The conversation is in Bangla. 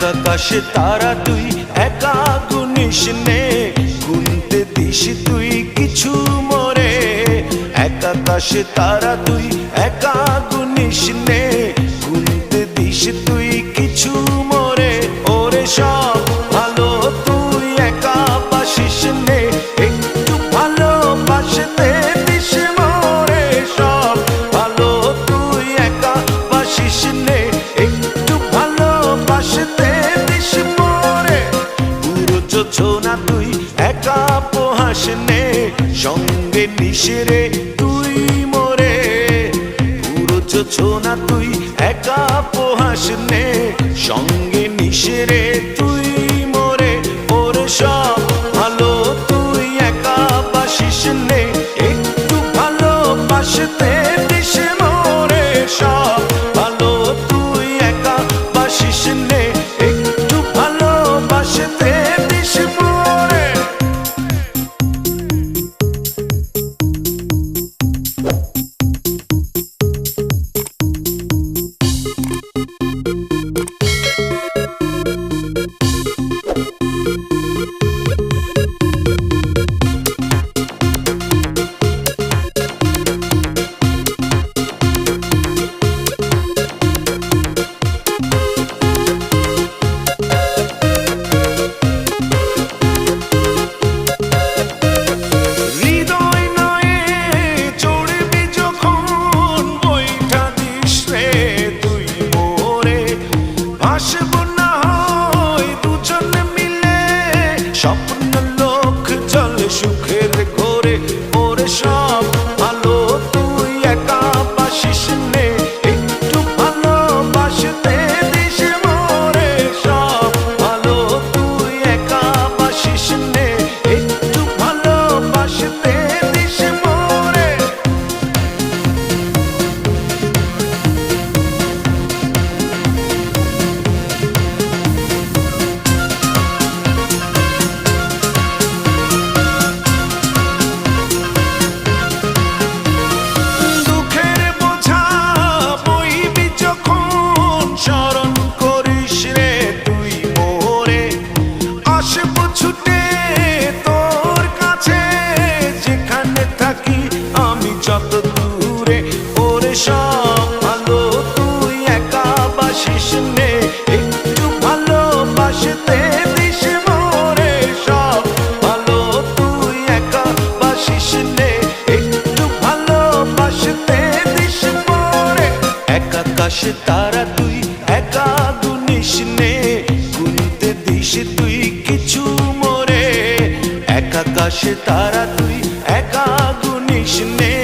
আকাশে তারা তুই একা গুনিস নে, গুনতে দিস তুই কিছু মোরে। আকাশে তারা তুই একা গুনিস নে, গুনতে দিস তুই কিছু মোরে। ওরে সব ভালো তুই একা বাসিস নে, একটু ভালোবাসতে দিস মোরে। সব ভালো তুই একা বাসিস নে, একটু ভালোবাসতে দিস মোরে। পুরো যোজনা তুই একা পোহাস নে, সঙ্গে নিস রে তুই মোরে। পুরো যোজনা তুই একা পোহাস নে, সঙ্গে নিস রে তুই মোরে। ওরে সব ভালো তুই একা বাসিস নে, একটু ভালোবাসতে দিস মোরে। সব ভালো তুই একা বাসিস নে, একটু ভালোবাসতে দিস মোরে। স্বপ্ন লোক চলে সুখের ঘরে। ওরে সব ভালো তুই একা বাসিস নে, একটু ভালোবাসতে দিস মোরে। সব ভালো তুই একা বাসিস নে, একটু ভালোবাসতে দিস মোরে। যত দূরে ওরে সব ভালো তুই একা বাসিস নে, একটু ভালোবাসতে দিস মোরে। সব ভালো তুই একা বাসিস নে, একটু ভালোবাসতে দিস মোরে। আকাশে তারা তুই একা গুনিস নে, গুনতে দিস তুই কিছু মোরে। আকাশে তারা তুই একা গুনিস নে,